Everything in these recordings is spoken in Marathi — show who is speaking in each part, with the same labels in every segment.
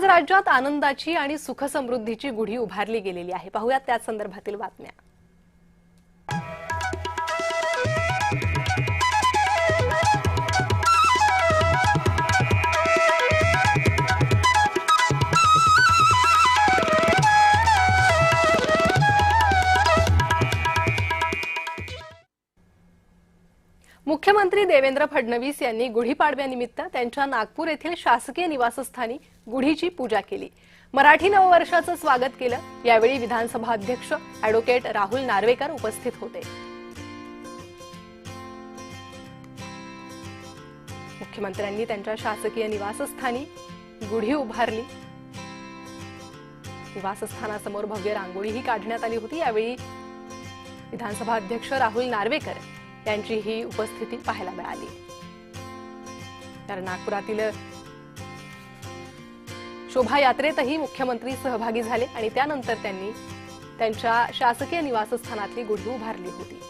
Speaker 1: राज्यात आनंदाची आणि सुख समृद्धीची गुढी उभारली गेलेली आहे। पाहूयात त्या संदर्भातील बातम्या। मुख्यमंत्री देवेंद्र फडणवीस यांनी गुढीपाडव्यानिमित्त त्यांच्या नागपूर येथील शासकीय निवासस्थानी गुढीची पूजा केली। मराठी नववर्षाचं स्वागत केलं। यावेळी विधानसभा अध्यक्ष ॲडव्होकेट राहुल नार्वेकर उपस्थित होते। मुख्यमंत्र्यांनी त्यांच्या शासकीय निवासस्थानी गुढी उभारली। निवासस्थानासमोर भव्य रांगोळीही काढण्यात आली होती। यावेळी विधानसभा अध्यक्ष राहुल नार्वेकर यांची ही उपस्थिती पाहायला मिळाली। तर नागपुरातील शोभायात्रेतही मुख्यमंत्री सहभागी झाले आणि त्यानंतर त्यांनी त्यांच्या शासकीय निवासस्थानातली गुढी उभारली होती।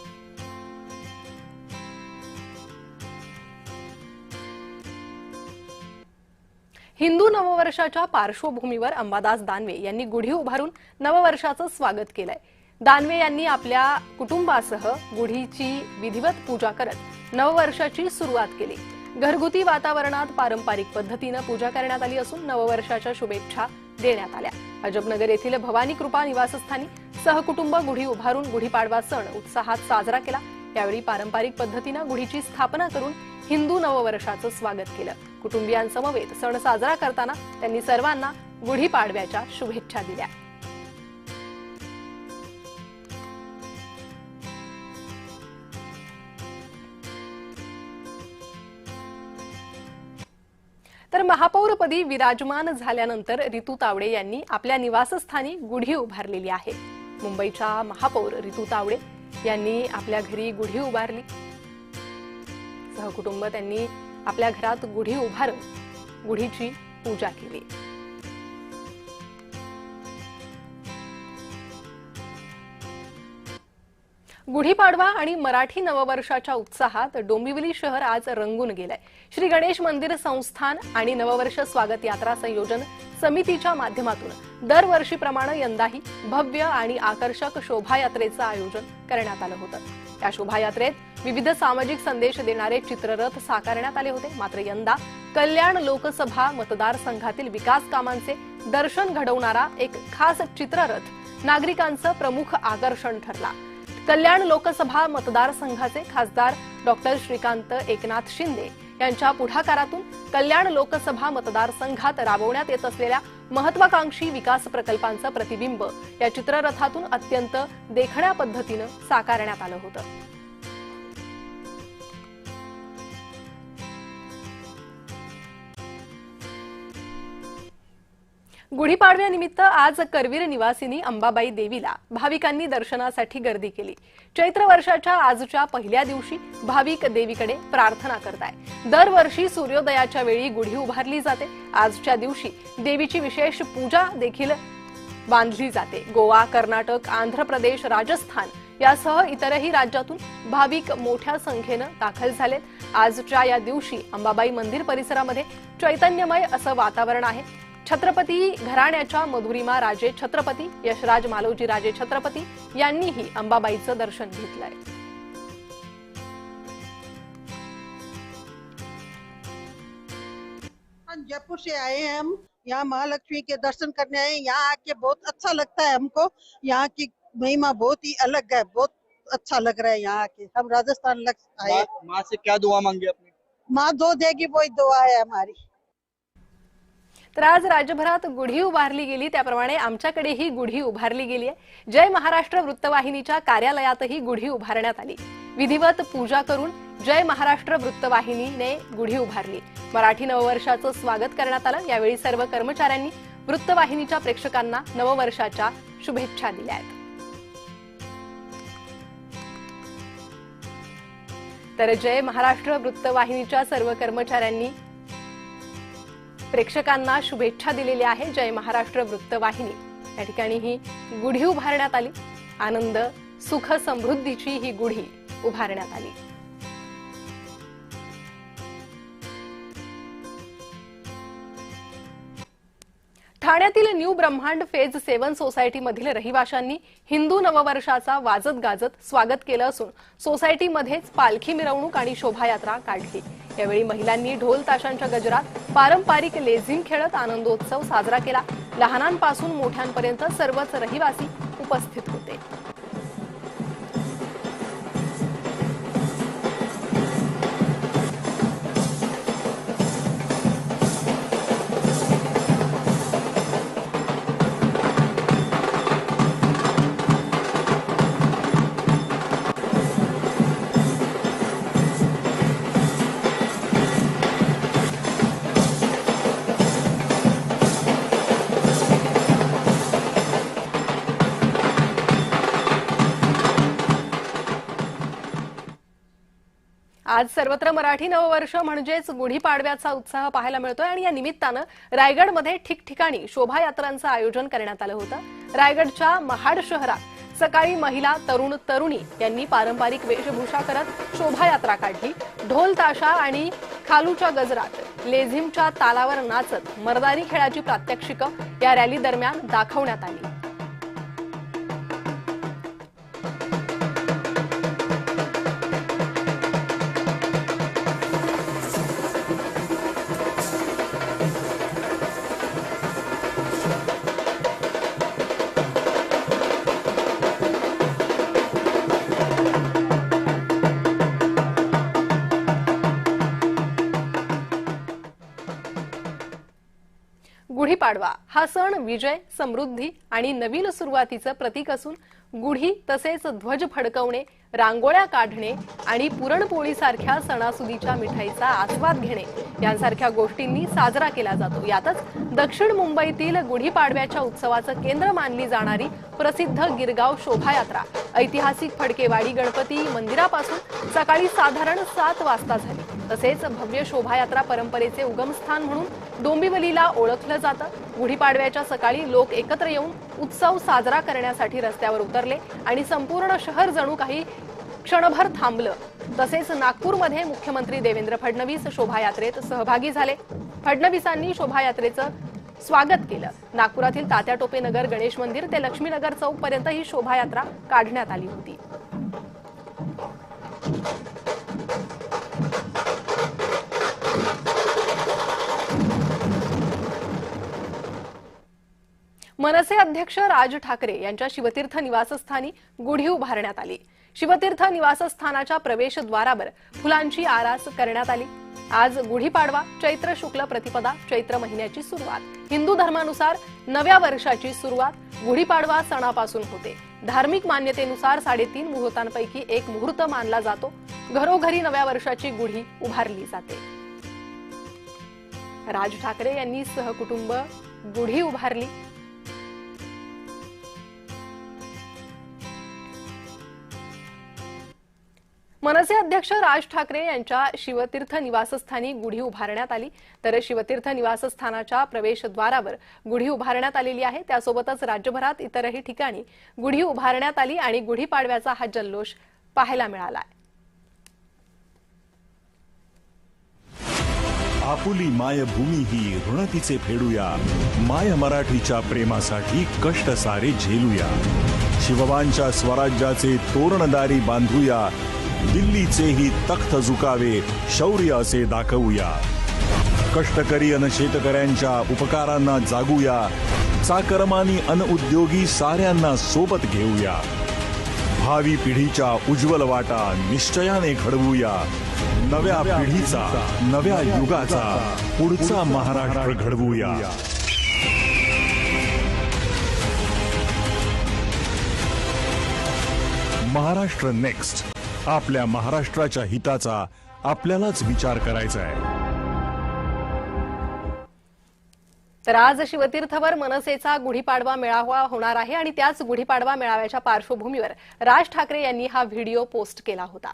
Speaker 1: हिंदू नववर्षाच्या पार्श्वभूमीवर अंबादास दानवे यांनी गुढी उभारून नववर्षाचं स्वागत केलंय। दानवे यांनी आपल्या कुटुंबासह गुढीची विधिवत पूजा करत नववर्षाची सुरुवात केली। घरगुती वातावरणात पारंपरिक पद्धतीने पूजा करण्यात आली असून नववर्षाच्या शुभेच्छा देण्यात आल्या। अजबनगर येथील भवानी कृपा निवासस्थानी सहकुटुंब गुढी उभारून गुढीपाडवा सण उत्साहात साजरा केला। यावेळी पारंपरिक पद्धतीने गुढीची स्थापना करून हिंदू नववर्षाचं स्वागत केलं। कुटुंबियांसमवेत सण साजरा करताना त्यांनी सर्वांना गुढीपाडव्याच्या शुभेच्छा दिल्या। तर महापौरपदी विराजमान झाल्यानंतर रितू तावडे यांनी आपल्या निवासस्थानी गुढी उभारलेली आहे। मुंबईच्या महापौर रितू तावडे यांनी आपल्या घरी गुढी उभारली। सहकुटुंब त्यांनी आपल्या घरात गुढी उभारून गुढीची पूजा केली। गुढीपाडवा आणि मराठी नववर्षाच्या उत्साहात डोंबिवली शहर आज रंगून गेलंय। श्री गणेश मंदिर संस्थान आणि नववर्ष स्वागत यात्रा संयोजन समितीच्या माध्यमातून दरवर्षीप्रमाणे यंदाही भव्य आणि आकर्षक शोभायात्रेचं आयोजन करण्यात आलं होतं। या शोभायात्रेत विविध सामाजिक संदेश देणारे चित्ररथ साकारण्यात आले होते। मात्र यंदा कल्याण लोकसभा मतदारसंघातील विकास कामांचे दर्शन घडवणारा एक खास चित्ररथ नागरिकांचं प्रमुख आकर्षण ठरला। कल्याण लोकसभा मतदारसंघाचे खासदार डॉक्टर श्रीकांत एकनाथ शिंदे यांच्या पुढाकारातून कल्याण लोकसभा मतदारसंघात राबवण्यात येत असलेल्या महत्वाकांक्षी विकास प्रकल्पांचं प्रतिबिंब या चित्ररथातून अत्यंत देखण्या पद्धतीने साकारण्यात आलं होतं। गुढीपाडव्यानिमित्त आज करवीर निवासिनी अंबाबाई देवीला भाविकांनी दर्शनासाठी गर्दी केली। चैत्र वर्षाच्या आजच्या पहिल्या दिवशी भाविक देवीकडे प्रार्थना करताय। दरवर्षी सूर्योदयाच्या वेळी गुढी उभारली जाते। आजच्या दिवशी देवीची विशेष पूजा देखील बांधली जाते। गोवा, कर्नाटक, आंध्र प्रदेश, राजस्थान यासह इतरही राज्यातून भाविक मोठ्या संख्येने दाखल झालेत। आजच्या या दिवशी अंबाबाई मंदिर परिसरामध्ये चैतन्यमय असं वातावरण आहे। छत्रपती घराण्याच्या मधुरिमा राजे छत्रपती यशराज मालोजी राजे छत्रपती यांनीही अंबाबाईचं दर्शन घेतलंय।
Speaker 2: जयपुर से आए हैं हम, यहाँ महालक्ष्मी के दर्शन करने आए। यहाँ आके बहुत अच्छा लगता है हमको। यहाँ की महिमा बहुत ही अलग है, बहुत अच्छा लग रहा है यहाँ आके। हम राजस्थान आए।
Speaker 3: माँ से क्या दुआ मांगी अपनी?
Speaker 2: माँ जो देगी वही दुआ है हमारी।
Speaker 1: तर आज राज्यभरात गुढी उभारली गेली त्याप्रमाणे आमच्याकडेही गुढी उभारली गेली आहे। जय महाराष्ट्र वृत्तवाहिनीच्या कार्यालयातही गुढी उभारण्यात आली। विधिवत पूजा करून जय महाराष्ट्र वृत्तवाहिनीने गुढी उभारली। मराठी नववर्षाचं स्वागत करण्यात आलं। यावेळी सर्व कर्मचाऱ्यांनी वृत्तवाहिनीच्या प्रेक्षकांना नववर्षाच्या शुभेच्छा दिल्या आहेत। तर जय महाराष्ट्र वृत्तवाहिनीच्या सर्व कर्मचाऱ्यांनी प्रेक्षकांना शुभेच्छा दिलेल्या आहे। जय महाराष्ट्र वृत्तवाहिनी या ठिकाणी ही गुढी उभारण्यात आली। आनंद सुख समृद्धीची ही गुढी उभारण्यात आली। ठाण्यातील न्यू ब्रह्मांड फेज 7 सोसायटीमधील रहिवाशांनी हिंदू नववर्षाचा वाजत गाजत स्वागत केलं असून सोसायटीमध्येच पालखी मिरवणूक आणि शोभायात्रा काढली। यावेळी महिलांनी ढोल ताशांच्या गजरात पारंपरिक लेझिम खेळत आनंदोत्सव साजरा केला। लहानांपासून मोठ्यांपर्यंत सर्वच रहिवासी उपस्थित होते। आज सर्वत्र मराठी नववर्ष म्हणजेच गुढीपाडव्याचा उत्साह पाहायला मिळतोय आणि या निमित्तानं रायगडमध्ये ठिकठिकाणी शोभायात्रांचं आयोजन करण्यात आलं होतं। रायगडच्या महाड शहरात सकाळी महिला तरुण तरुणी यांनी पारंपरिक वेशभूषा करत शोभायात्रा काढली। ढोल ताशा आणि खालूच्या गजरात लेझिमच्या तालावर नाचत मर्दानी खेळाची प्रात्यक्षिकं या रॅली दरम्यान दाखवण्यात आली। गुढीपाडवा हा सण विजय, समृद्धी आणि नवीन सुरुवातीचं प्रतीक असून गुढी तसेच ध्वज फडकवणे, रांगोळ्या काढणे आणि पुरणपोळीसारख्या सणासुदीच्या मिठाईचा आस्वाद घेणे यांसारख्या गोष्टींनी साजरा केला जातो। यातच दक्षिण मुंबईतील गुढीपाडव्याच्या उत्सवाचं केंद्र मानली जाणारी प्रसिद्ध गिरगाव शोभायात्रा ऐतिहासिक फडकेवाडी गणपती मंदिरापासून सकाळी साधारण 7 वाजता झाली। तसेच भव्य शोभायात्रा परंपरेचे उगमस्थान म्हणून डोंबिवलीला ओळखलं जातं। गुढीपाडव्याच्या सकाळी लोक एकत्र येऊन उत्सव साजरा करण्यासाठी रस्त्यावर उतरले आणि संपूर्ण शहर जणू काही क्षणभर थांबलं। तसेच नागपूरमध्ये मुख्यमंत्री देवेंद्र फडणवीस शोभायात्रेत सहभागी झाले। फडणवीसांनी शोभायात्रेचं स्वागत केलं। नागपुरातील तात्या टोपे नगर गणेश मंदिर ते लक्ष्मीनगर चौक पर्यंत ही शोभायात्रा काढण्यात आली होती। मनसे अध्यक्ष राज ठाकरे यांच्या शिवतीर्थ निवासस्थानी गुढी उभारण्यात आली। शिवतीर्थ निवासस्थानाच्या प्रवेशद्वारावर फुलांची आरास करण्यात आली। आज गुढीपाडवा चैत्र शुक्ल प्रतिपदा चैत्र महिन्याची सुरुवात। हिंदू धर्मानुसार नव्या वर्षाची सुरुवात गुढीपाडवा सणापासून होते। धार्मिक मान्यतेनुसार 3.5 मुहूर्तांपैकी एक मुहूर्त मानला जातो। घरोघरी नव्या वर्षाची गुढी उभारली जाते। राज ठाकरे यांनी सहकुटुंब गुढी उभारली। मनसे अध्यक्ष राज ठाकरे यांच्या शिवतीर्थ निवासस्थानी गुढी उभारण्यात आली। तर शिवतीर्थ निवासस्थानाच्या प्रवेशद्वारावर गुढी उभारण्यात आलेली आहे। त्यासोबतच राज्यभरात इतरही ठिकाणी गुढी उभारण्यात आली आणि गुढीपाडव्याचा हा जल्लोष पाहायला मिळाला।
Speaker 4: आपुली मायभूमी ही ऋण तिचे फेडूया, माय मराठीच्या प्रेमासाठी कष्ट सारे झेलूया। शिवबांच्या स्वराज्याचे तोरणदारी बांधूया, दिल्लीचेही तख्त झुकावे शौर्य असे दाखवूया। कष्टकरी अन शेतकऱ्यांच्या उपकारांना जागूया, चाकरमानी अन उद्योगी साऱ्यांना सोबत घेऊया। भावी पिढीच्या उज्ज्वल वाटा निश्चयाने घडवूया, नव्या पिढीचा नव्या युगाचा पुढचा महाराष्ट्र घडवूया। महाराष्ट्र नेक्स्ट। आपल्या महाराष्ट्राच्या हिताचा आपल्यालाच विचार करायचा आहे।
Speaker 1: तर आज शिवतीर्थवर मनसेचा गुढीपाडवा मेळावा होणार आहे आणि त्याच गुढीपाडवा मेळाव्याच्या पार्श्वभूमीवर राज ठाकरे यांनी हा व्हिडिओ पोस्ट केला होता।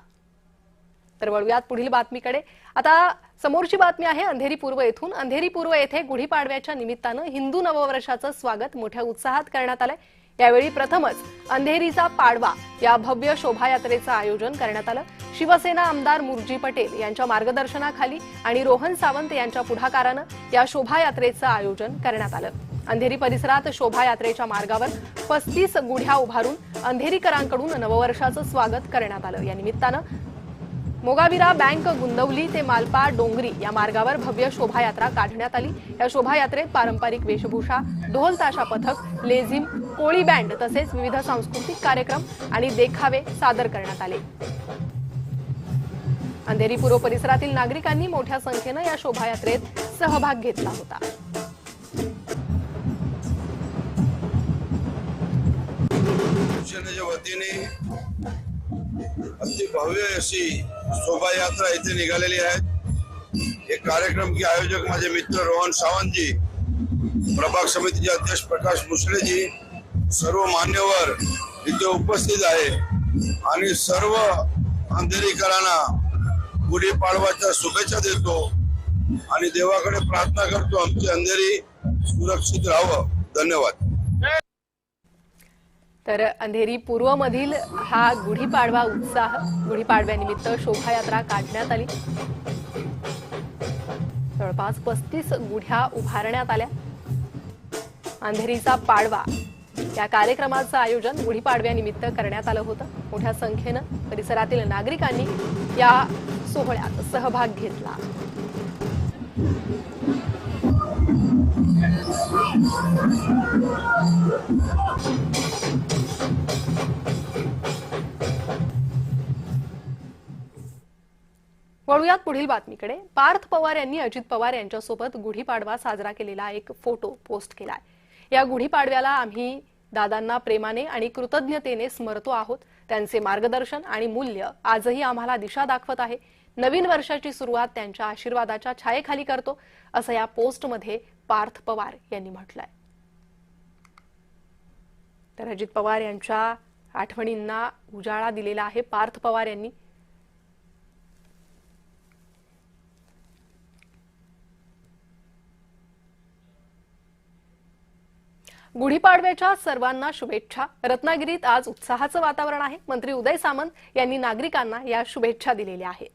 Speaker 1: तर वळूयात पुढील बातमीकडे। आता समोरची बातमी आहे अंधेरी पूर्व येथून। अंधेरी पूर्व येथे गुढीपाडव्याच्या निमित्तानं हिंदू नववर्षाचं स्वागत मोठ्या उत्साहात करण्यात आलंय। यावेळी प्रथमच अंधेरीचा पाडवा या भव्य शोभायात्रेचं आयोजन करण्यात आलं। शिवसेना आमदार मुरजी पटेल यांच्या मार्गदर्शनाखाली आणि रोहन सावंत यांच्या पुढाकारानं या शोभायात्रेचं आयोजन करण्यात आलं। अंधेरी परिसरात शोभायात्रेच्या मार्गावर 35 गुढ्या उभारून अंधेरीकरांकडून नववर्षाचं स्वागत करण्यात आलं। या निमित्तानं मोगावीरा बँक गुंदवली ते मालपा डोंगरी या मार्गावर भव्य शोभायात्रा काढण्यात आली। या शोभायात्रेत पारंपरिक वेशभूषा, ढोल ताशा पथक, लेझिम, कोळी बँड तसेच विविध सांस्कृतिक कार्यक्रम आणि देखावे सादर करण्यात आले। अंधेरी पूर्व परिसरातील नागरिकांनी मोठ्या संख्येनं या शोभायात्रेत सहभाग घेतला होता।
Speaker 5: शिवसेनेच्या वतीने अति भव्य अशी शोभायात्रा इथे निघालेली आहे। हे कार्यक्रम के आयोजक माझे मित्र रोहन सावंत जी, प्रभाग समितीचे अध्यक्ष प्रकाश मुसळे जी, सर्व मान्यवर इथे उपस्थित आहे आणि सर्व अंधेरीकरांना गुढीपाडवाच्या शुभेच्छा देतो आणि देवाकडे प्रार्थना करतो आमची अंधेरी सुरक्षित राहावं। धन्यवाद।
Speaker 1: तर अंधेरी पूर्वमधील हा गुढीपाडवा उत्साह, गुढीपाडव्यानिमित्त शोभायात्रा काढण्यात आली। जवळपास 35 गुढ्या उभारण्यात आल्या। अंधेरीचा पाडवा या कार्यक्रमाचं आयोजन गुढीपाडव्यानिमित्त करण्यात आलं होतं। मोठ्या संख्येनं परिसरातील नागरिकांनी या सोहळ्यात सहभाग घेतला। वळूयात पुढील बातमीकडे। पार्थ पवार यांनी अजित पवार यांच्यासोबत गुढीपाडवा साजरा केलेला एक फोटो पोस्ट केलाय। या गुढीपाडव्याला आम्ही दादांना प्रेमाने आणि कृतज्ञतेने स्मरतो आहोत। त्यांचे मार्गदर्शन आणि मूल्य आजही आम्हाला दिशा दाखवत आहे। नवीन वर्षाची सुरुवात त्यांच्या आशीर्वादाच्या छायेखाली करतो, असं या पोस्टमध्ये पार्थ पवार यांनी म्हटलंय। तर अजित पवार यांच्या आठवणींना उजाळा दिलेला आहे पार्थ पवार यांनी। गुढीपाडव्याच्या सर्वांना शुभेच्छा। रत्नागिरीत आज उत्साहाचं वातावरण आहे। मंत्री उदय सामंत यांनी नागरिकांना या शुभेच्छा दिलेल्या आहेत।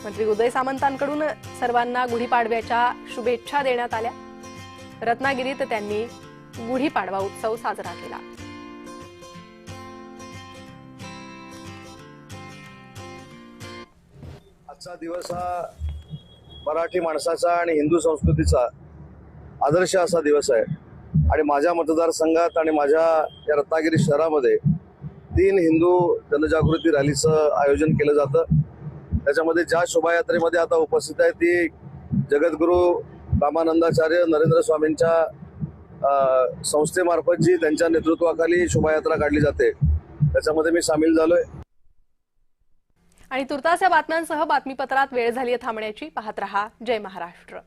Speaker 1: मंत्री उदय सामंतांकडून सर्वांना गुढीपाडव्याच्या शुभेच्छा देण्यात आल्या। रत्नागिरीत त्यांनी गुढीपाडवा उत्सव साजरा केला।
Speaker 6: आजचा दिवस हा मराठी माणसाचा आणि हिंदू संस्कृतीचा आदर्श असा दिवस आहे आणि माझ्या मतदारसंघात आणि माझ्या या रत्नागिरी शहरामध्ये 3 हिंदू जनजागृती रॅलीचं आयोजन केलं जातं। त्याच्यामध्ये ज्या शोभायात्रेमध्ये आता उपस्थित आहे ती जगद्गुरू रामानंदाचार्य नरेंद्र स्वामींच्या संस्थेमार्फत जी त्यांच्या नेतृत्वाखाली शोभायात्रा काढली जाते त्याच्यामध्ये मी सामील झालोय।
Speaker 1: आणि तुर्तास या बातम्यांसह बातमीपत्रात वेळ झाली थांबण्याची। पाहत रहा जय महाराष्ट्र।